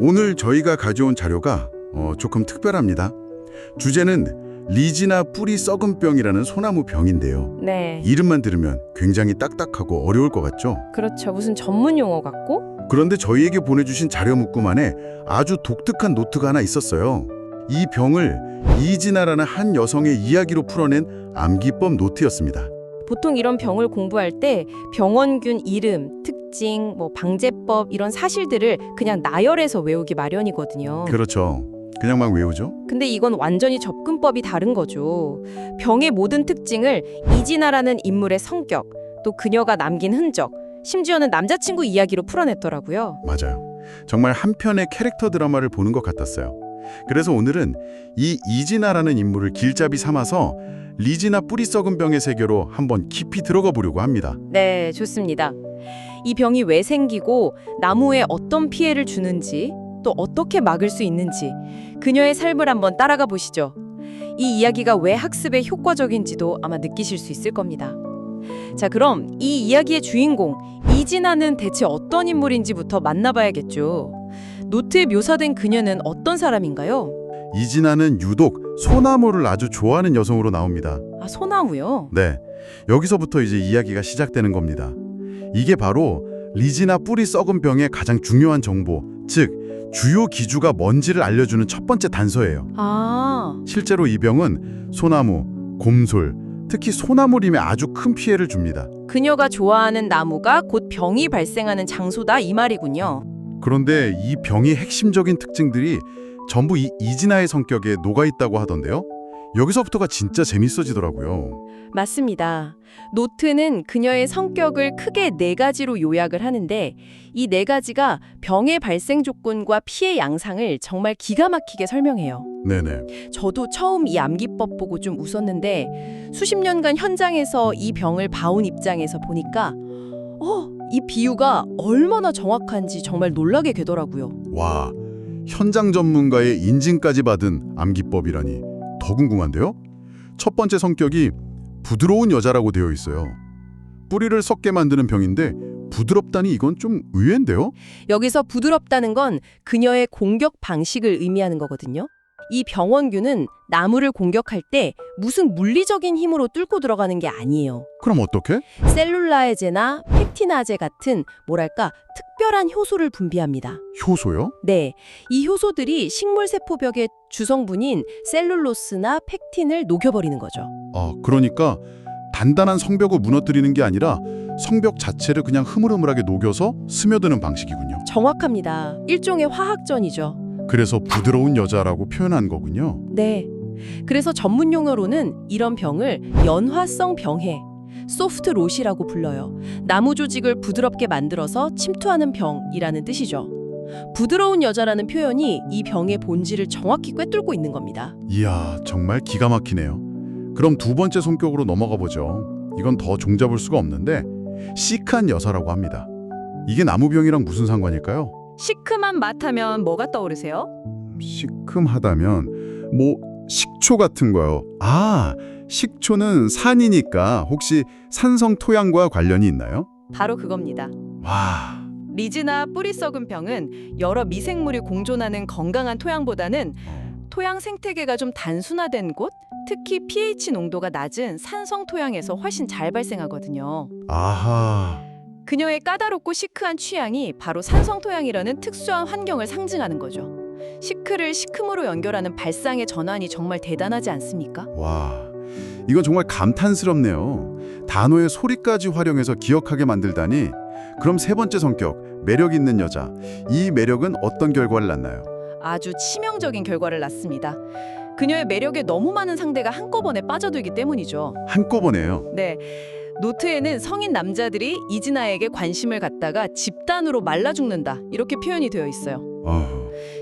오늘 저희가 가져온 자료가 조금 특별합니다. 주제는 리지나 뿌리 썩은 병이라는 소나무 병인데요. 네, 이름만 들으면 굉장히 딱딱하고 어려울 것 같죠? 그렇죠. 무슨 전문 용어 같고? 그런데 저희에게 보내주신 자료 묶음 안에 아주 독특한 노트가 하나 있었어요. 이 병을 이진아라는 한 여성의 이야기로 풀어낸 암기법 노트였습니다. 보통 이런 병을 공부할 때 병원균 이름, 특징, 방제법 이런 사실들을 그냥 나열해서 외우기 마련이거든요. 그렇죠. 그냥 막 외우죠? 근데 이건 완전히 접근법이 다른 거죠. 병의 모든 특징을 이진아라는 인물의 성격, 또 그녀가 남긴 흔적, 심지어는 남자친구 이야기로 풀어냈더라고요. 맞아요. 정말 한 편의 캐릭터 드라마를 보는 것 같았어요. 그래서 오늘은 이 이진아라는 인물을 길잡이 삼아서 리지나 뿌리 썩은 병의 세계로 한번 깊이 들어가 보려고 합니다. 네, 좋습니다. 이 병이 왜 생기고 나무에 어떤 피해를 주는지, 또 어떻게 막을 수 있는지 그녀의 삶을 한번 따라가 보시죠. 이 이야기가 왜 학습에 효과적인지도 아마 느끼실 수 있을 겁니다. 자, 그럼 이 이야기의 주인공 이진아는 대체 어떤 인물인지부터 만나봐야겠죠. 노트에 묘사된 그녀는 어떤 사람인가요? 이진아는 유독 소나무를 아주 좋아하는 여성으로 나옵니다. 아, 소나무요? 네, 여기서부터 이제 이야기가 시작되는 겁니다. 이게 바로 리지나 뿌리 썩은 병의 가장 중요한 정보, 즉 주요 기주가 뭔지를 알려주는 첫 번째 단서예요. 아, 실제로 이 병은 소나무, 곰솔, 특히 소나무림에 아주 큰 피해를 줍니다. 그녀가 좋아하는 나무가 곧 병이 발생하는 장소다 이 말이군요. 그런데 이 병의 핵심적인 특징들이 전부 이 이진아의 성격에 녹아있다고 하던데요. 여기서부터가 진짜 재밌어지더라고요. 맞습니다. 노트는 그녀의 성격을 크게 4가지로 요약을 하는데 이 4가지가 병의 발생 조건과 피해 양상을 정말 기가 막히게 설명해요. 네네. 저도 처음 이 암기법 보고 좀 웃었는데 수십 년간 현장에서 이 병을 봐온 입장에서 보니까 이 비유가 얼마나 정확한지 정말 놀라게 되더라고요. 와, 현장 전문가의 인증까지 받은 암기법이라니 더 궁금한데요? 첫 번째 성격이 부드러운 여자라고 되어 있어요. 뿌리를 썩게 만드는 병인데 부드럽다니 이건 좀 의외인데요? 여기서 부드럽다는 건 그녀의 공격 방식을 의미하는 거거든요. 이 병원균은 나무를 공격할 때 무슨 물리적인 힘으로 뚫고 들어가는 게 아니에요. 그럼 어떻게? 셀룰라에제나 펙티나제 같은 특별한 효소를 분비합니다. 효소요? 네, 이 효소들이 식물 세포벽의 주성분인 셀룰로스나 펙틴을 녹여버리는 거죠. 그러니까 단단한 성벽을 무너뜨리는 게 아니라 성벽 자체를 그냥 흐물흐물하게 녹여서 스며드는 방식이군요. 정확합니다. 일종의 화학전이죠. 그래서 부드러운 여자라고 표현한 거군요. 네. 그래서 전문 용어로는 이런 병을 연화성 병해, 소프트 롯이라고 불러요. 나무 조직을 부드럽게 만들어서 침투하는 병이라는 뜻이죠. 부드러운 여자라는 표현이 이 병의 본질을 정확히 꿰뚫고 있는 겁니다. 이야, 정말 기가 막히네요. 그럼 두 번째 성격으로 넘어가 보죠. 이건 더 종잡을 수가 없는데 시크한 여사라고 합니다. 이게 나무병이랑 무슨 상관일까요? 시큼한 맛하면 뭐가 떠오르세요? 시큼하다면 식초 같은 거요. 식초는 산이니까 혹시 산성 토양과 관련이 있나요? 바로 그겁니다. 와, 리지나 뿌리 썩은 병은 여러 미생물이 공존하는 건강한 토양보다는 토양 생태계가 좀 단순화된 곳, 특히 pH 농도가 낮은 산성 토양에서 훨씬 잘 발생하거든요. 아하. 그녀의 까다롭고 시크한 취향이 바로 산성 토양이라는 특수한 환경을 상징하는 거죠. 시크를 시큼으로 연결하는 발상의 전환이 정말 대단하지 않습니까? 와, 이건 정말 감탄스럽네요. 단어의 소리까지 활용해서 기억하게 만들다니. 그럼 세 번째 성격, 매력 있는 여자. 이 매력은 어떤 결과를 낳나요? 아주 치명적인 결과를 낳습니다. 그녀의 매력에 너무 많은 상대가 한꺼번에 빠져들기 때문이죠. 한꺼번에요. 네. 노트에는 성인 남자들이 이진아에게 관심을 갖다가 집단으로 말라 죽는다 이렇게 표현이 되어 있어요.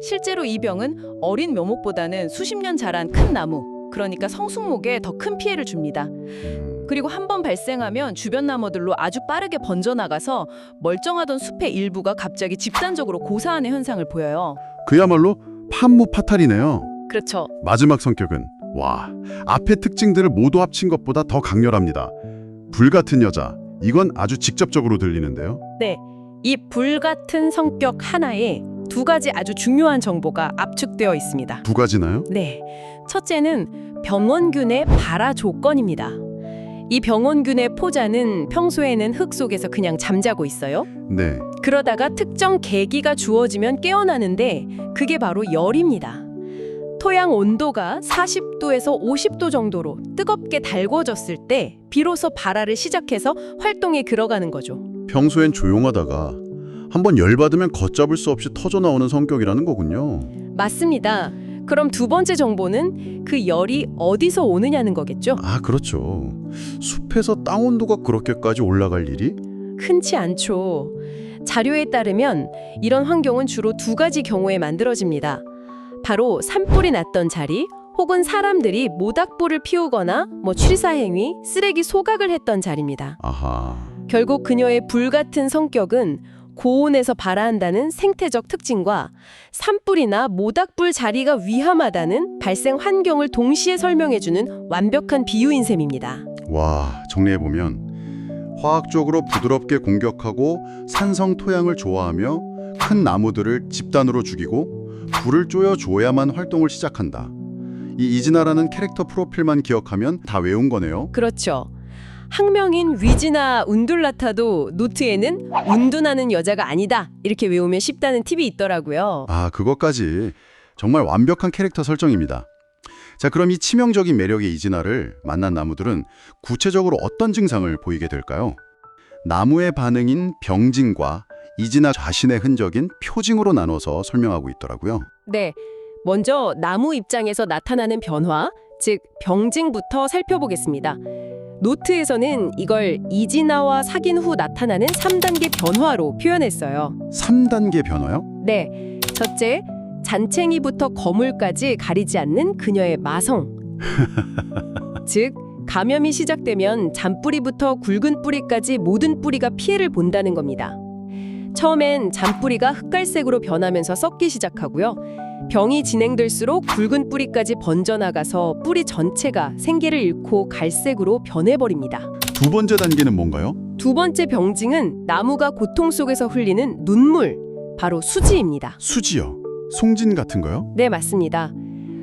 실제로 이 병은 어린 묘목보다는 수십 년 자란 큰 나무, 그러니까 성숙목에 더 큰 피해를 줍니다. 그리고 한 번 발생하면 주변 나무들로 아주 빠르게 번져나가서 멀쩡하던 숲의 일부가 갑자기 집단적으로 고사하는 현상을 보여요. 그야말로 판무파탈이네요. 그렇죠. 마지막 성격은 앞의 특징들을 모두 합친 것보다 더 강렬합니다. 불같은 여자. 이건 아주 직접적으로 들리는데요. 네, 이 불같은 성격 하나에 두 가지 아주 중요한 정보가 압축되어 있습니다. 두 가지나요? 네. 첫째는 병원균의 발화 조건입니다. 이 병원균의 포자는 평소에는 흙 속에서 그냥 잠자고 있어요. 네. 그러다가 특정 계기가 주어지면 깨어나는데 그게 바로 열입니다. 토양 온도가 40도에서 50도 정도로 뜨겁게 달궈졌을 때 비로소 발화를 시작해서 활동에 들어가는 거죠. 평소엔 조용하다가 한번 열받으면 걷잡을 수 없이 터져 나오는 성격이라는 거군요. 맞습니다. 그럼 두 번째 정보는 그 열이 어디서 오느냐는 거겠죠. 아, 그렇죠. 숲에서 땅 온도가 그렇게까지 올라갈 일이? 흔치 않죠. 자료에 따르면 이런 환경은 주로 두 가지 경우에 만들어집니다. 바로 산불이 났던 자리, 혹은 사람들이 모닥불을 피우거나 취사행위, 쓰레기 소각을 했던 자리입니다. 아하. 결국 그녀의 불같은 성격은 고온에서 발화한다는 생태적 특징과 산불이나 모닥불 자리가 위험하다는 발생 환경을 동시에 설명해주는 완벽한 비유인 셈입니다. 와, 정리해보면 화학적으로 부드럽게 공격하고 산성 토양을 좋아하며 큰 나무들을 집단으로 죽이고 불을 쪼여줘야만 활동을 시작한다. 이 이진아라는 캐릭터 프로필만 기억하면 다 외운 거네요. 그렇죠. 학명인 위지나 운둘라타도 노트에는 운둔하는 여자가 아니다 이렇게 외우면 쉽다는 팁이 있더라고요. 아, 그것까지 정말 완벽한 캐릭터 설정입니다. 자, 그럼 이 치명적인 매력의 이진아를 만난 나무들은 구체적으로 어떤 증상을 보이게 될까요? 나무의 반응인 병징과 이진아 자신의 흔적인 표징으로 나눠서 설명하고 있더라고요. 네, 먼저 나무 입장에서 나타나는 변화, 즉 병징부터 살펴보겠습니다. 노트에서는 이걸 이진아와 사귄 후 나타나는 3단계 변화로 표현했어요. 3단계 변화요? 네, 첫째, 잔챙이부터 거물까지 가리지 않는 그녀의 마성. 즉, 감염이 시작되면 잔뿌리부터 굵은 뿌리까지 모든 뿌리가 피해를 본다는 겁니다. 처음엔 잔뿌리가 흑갈색으로 변하면서 썩기 시작하고요. 병이 진행될수록 굵은 뿌리까지 번져나가서 뿌리 전체가 생기를 잃고 갈색으로 변해버립니다. 두 번째 단계는 뭔가요? 두 번째 병징은 나무가 고통 속에서 흘리는 눈물, 바로 수지입니다. 수지요? 송진 같은 거요? 네, 맞습니다.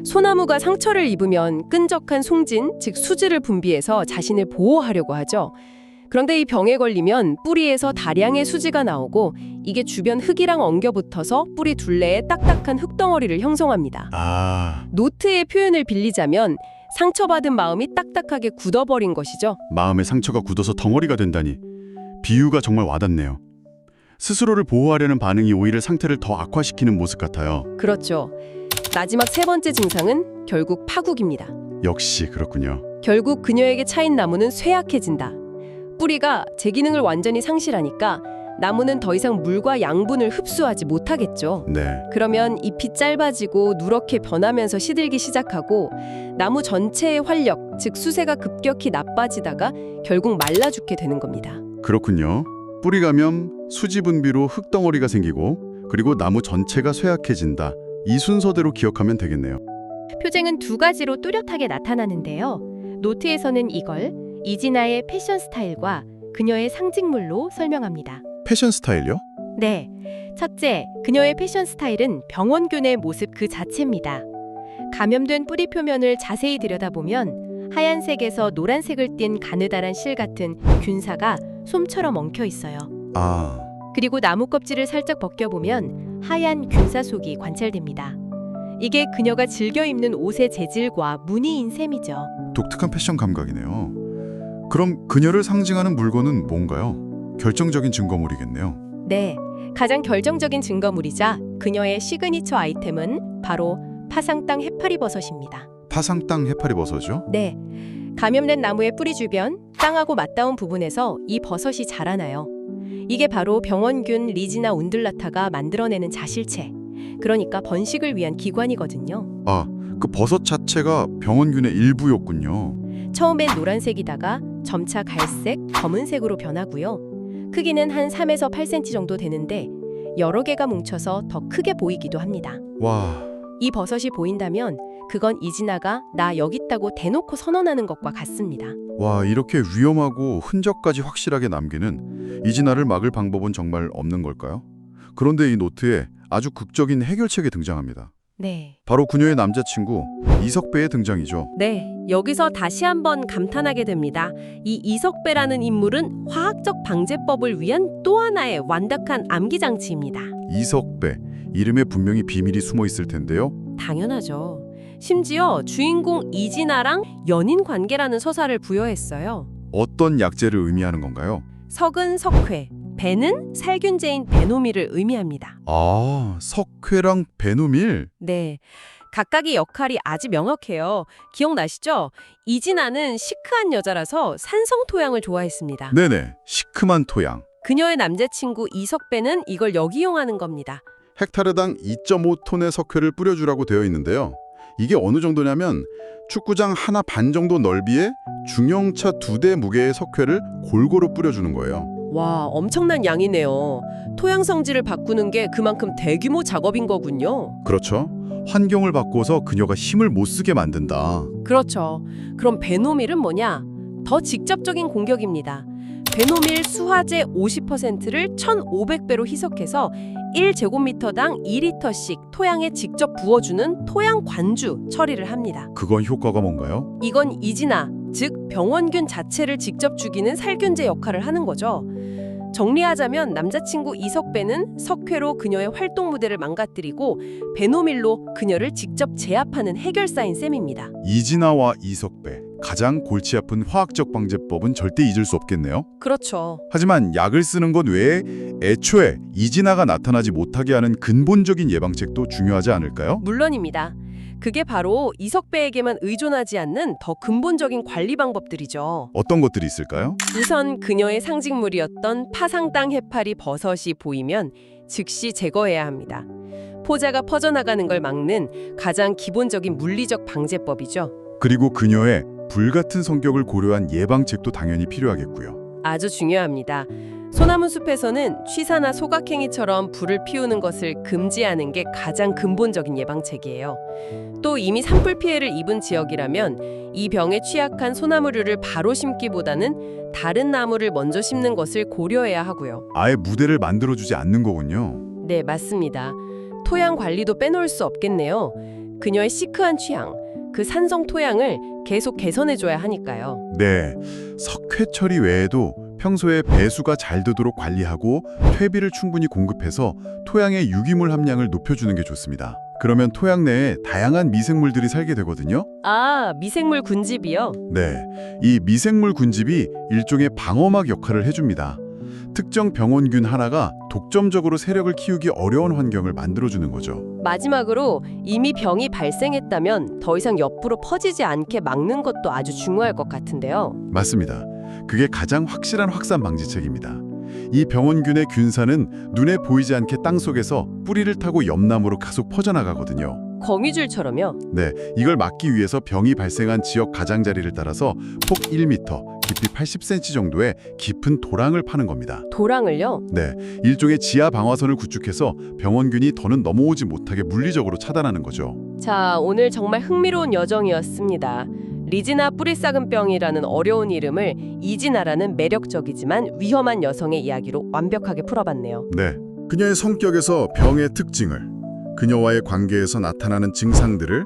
소나무가 상처를 입으면 끈적한 송진, 즉 수지를 분비해서 자신을 보호하려고 하죠. 그런데 이 병에 걸리면 뿌리에서 다량의 수지가 나오고 이게 주변 흙이랑 엉겨붙어서 뿌리 둘레에 딱딱한 흙덩어리를 형성합니다. 아, 노트의 표현을 빌리자면 상처받은 마음이 딱딱하게 굳어버린 것이죠. 마음의 상처가 굳어서 덩어리가 된다니. 비유가 정말 와닿네요. 스스로를 보호하려는 반응이 오히려 상태를 더 악화시키는 모습 같아요. 그렇죠. 마지막 세 번째 증상은 결국 파국입니다. 역시 그렇군요. 결국 그녀에게 차인 나무는 쇠약해진다. 뿌리가 제 기능을 완전히 상실하니까 나무는 더 이상 물과 양분을 흡수하지 못하겠죠. 네. 그러면 잎이 짧아지고 누렇게 변하면서 시들기 시작하고 나무 전체의 활력, 즉 수세가 급격히 나빠지다가 결국 말라 죽게 되는 겁니다. 그렇군요. 뿌리 감염, 수지 분비로 흙덩어리가 생기고 그리고 나무 전체가 쇠약해진다. 이 순서대로 기억하면 되겠네요. 표징은 두 가지로 뚜렷하게 나타나는데요. 노트에서는 이걸 이진아의 패션 스타일과 그녀의 상징물로 설명합니다. 패션 스타일요? 네, 첫째, 그녀의 패션 스타일은 병원균의 모습 그 자체입니다. 감염된 뿌리 표면을 자세히 들여다보면 하얀색에서 노란색을 띤 가느다란 실 같은 균사가 솜처럼 엉켜 있어요. 아, 그리고 나무 껍질을 살짝 벗겨보면 하얀 균사 속이 관찰됩니다. 이게 그녀가 즐겨 입는 옷의 재질과 무늬인 셈이죠. 독특한 패션 감각이네요. 그럼 그녀를 상징하는 물건은 뭔가요? 결정적인 증거물이겠네요. 네, 가장 결정적인 증거물이자 그녀의 시그니처 아이템은 바로 파상땅 해파리버섯입니다. 파상땅 해파리버섯이요? 네, 감염된 나무의 뿌리 주변, 땅하고 맞닿은 부분에서 이 버섯이 자라나요. 이게 바로 병원균 리지나 운둘라타가 만들어내는 자실체, 그러니까 번식을 위한 기관이거든요. 아, 그 버섯 자체가 병원균의 일부였군요. 처음엔 노란색이다가 점차 갈색, 검은색으로 변하고요. 크기는 한 3에서 8cm 정도 되는데 여러 개가 뭉쳐서 더 크게 보이기도 합니다. 와, 이 버섯이 보인다면 그건 이진아가 나 여기 있다고 대놓고 선언하는 것과 같습니다. 와, 이렇게 위험하고 흔적까지 확실하게 남기는 이진아를 막을 방법은 정말 없는 걸까요? 그런데 이 노트에 아주 극적인 해결책이 등장합니다. 네. 바로 그녀의 남자친구 이석배의 등장이죠. 네, 여기서 다시 한번 감탄하게 됩니다. 이 이석배라는 인물은 화학적 방제법을 위한 또 하나의 완벽한 암기장치입니다. 이석배, 이름에 분명히 비밀이 숨어 있을 텐데요. 당연하죠. 심지어 주인공 이진아랑 연인 관계라는 서사를 부여했어요. 어떤 약재를 의미하는 건가요? 석은 석회, 배는 살균제인 베노밀을 의미합니다. 아, 석회랑 베노밀? 네, 각각의 역할이 아주 명확해요. 기억나시죠? 이진아는 시크한 여자라서 산성 토양을 좋아했습니다. 네네, 시큼한 토양. 그녀의 남자친구 이석배는 이걸 역이용하는 겁니다. 헥타르당 2.5톤의 석회를 뿌려주라고 되어 있는데요. 이게 어느 정도냐면 축구장 하나 반 정도 넓이에 중형차 2대 무게의 석회를 골고루 뿌려주는 거예요. 와, 엄청난 양이네요. 토양 성질을 바꾸는 게 그만큼 대규모 작업인 거군요. 그렇죠. 환경을 바꿔서 그녀가 힘을 못 쓰게 만든다. 그렇죠. 그럼 베노밀은 뭐냐? 더 직접적인 공격입니다. 베노밀 수화제 50%를 1,500배로 희석해서 1제곱미터당 2리터씩 토양에 직접 부어주는 토양 관주 처리를 합니다. 그건 효과가 뭔가요? 이건 이진아, 즉 병원균 자체를 직접 죽이는 살균제 역할을 하는 거죠. 정리하자면 남자친구 이석배는 석회로 그녀의 활동 무대를 망가뜨리고 베노밀로 그녀를 직접 제압하는 해결사인 셈입니다. 이진아와 이석배, 가장 골치 아픈 화학적 방제법은 절대 잊을 수 없겠네요. 그렇죠. 하지만 약을 쓰는 것 외에 애초에 이진아가 나타나지 못하게 하는 근본적인 예방책도 중요하지 않을까요? 물론입니다. 그게 바로 이석배에게만 의존하지 않는 더 근본적인 관리 방법들이죠. 어떤 것들이 있을까요? 우선 그녀의 상징물이었던 파상땅 해파리 버섯이 보이면 즉시 제거해야 합니다. 포자가 퍼져나가는 걸 막는 가장 기본적인 물리적 방제법이죠. 그리고 그녀의 불같은 성격을 고려한 예방책도 당연히 필요하겠고요. 아주 중요합니다. 소나무 숲에서는 취사나 소각행위처럼 불을 피우는 것을 금지하는 게 가장 근본적인 예방책이에요. 또 이미 산불 피해를 입은 지역이라면 이 병에 취약한 소나무류를 바로 심기보다는 다른 나무를 먼저 심는 것을 고려해야 하고요. 아예 무대를 만들어주지 않는 거군요. 네, 맞습니다. 토양 관리도 빼놓을 수 없겠네요. 그녀의 시크한 취향, 그 산성 토양을 계속 개선해줘야 하니까요. 네, 석회 처리 외에도 평소에 배수가 잘 되도록 관리하고 퇴비를 충분히 공급해서 토양의 유기물 함량을 높여주는 게 좋습니다. 그러면 토양 내에 다양한 미생물들이 살게 되거든요. 아, 미생물 군집이요? 네, 이 미생물 군집이 일종의 방어막 역할을 해줍니다. 특정 병원균 하나가 독점적으로 세력을 키우기 어려운 환경을 만들어주는 거죠. 마지막으로 이미 병이 발생했다면 더 이상 옆으로 퍼지지 않게 막는 것도 아주 중요할 것 같은데요. 맞습니다. 그게 가장 확실한 확산 방지책입니다. 이 병원균의 균사는 눈에 보이지 않게 땅속에서 뿌리를 타고 옆나무로 가속 퍼져나가거든요. 거미줄처럼요? 네, 이걸 막기 위해서 병이 발생한 지역 가장자리를 따라서 폭 1m, 깊이 80cm 정도의 깊은 도랑을 파는 겁니다. 도랑을요? 네, 일종의 지하 방화선을 구축해서 병원균이 더는 넘어오지 못하게 물리적으로 차단하는 거죠. 자, 오늘 정말 흥미로운 여정이었습니다. 리지나 뿌리싹은병이라는 어려운 이름을 이진아라는 매력적이지만 위험한 여성의 이야기로 완벽하게 풀어봤네요. 네, 그녀의 성격에서 병의 특징을, 그녀와의 관계에서 나타나는 증상들을,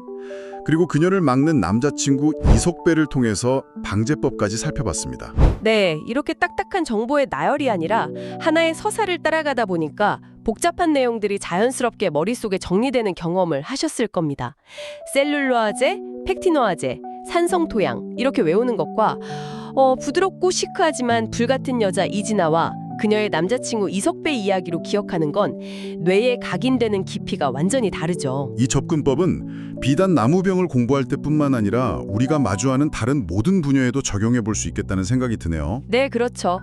그리고 그녀를 막는 남자친구 이석배를 통해서 방제법까지 살펴봤습니다. 네, 이렇게 딱딱한 정보의 나열이 아니라 하나의 서사를 따라가다 보니까 복잡한 내용들이 자연스럽게 머릿속에 정리되는 경험을 하셨을 겁니다. 셀룰로아제, 펙티노아제, 산성토양 이렇게 외우는 것과 부드럽고 시크하지만 불같은 여자 이진아와 그녀의 남자친구 이석배 이야기로 기억하는 건 뇌에 각인되는 깊이가 완전히 다르죠. 이 접근법은 비단 나무병을 공부할 때뿐만 아니라 우리가 마주하는 다른 모든 분야에도 적용해 볼 수 있겠다는 생각이 드네요. 네, 그렇죠.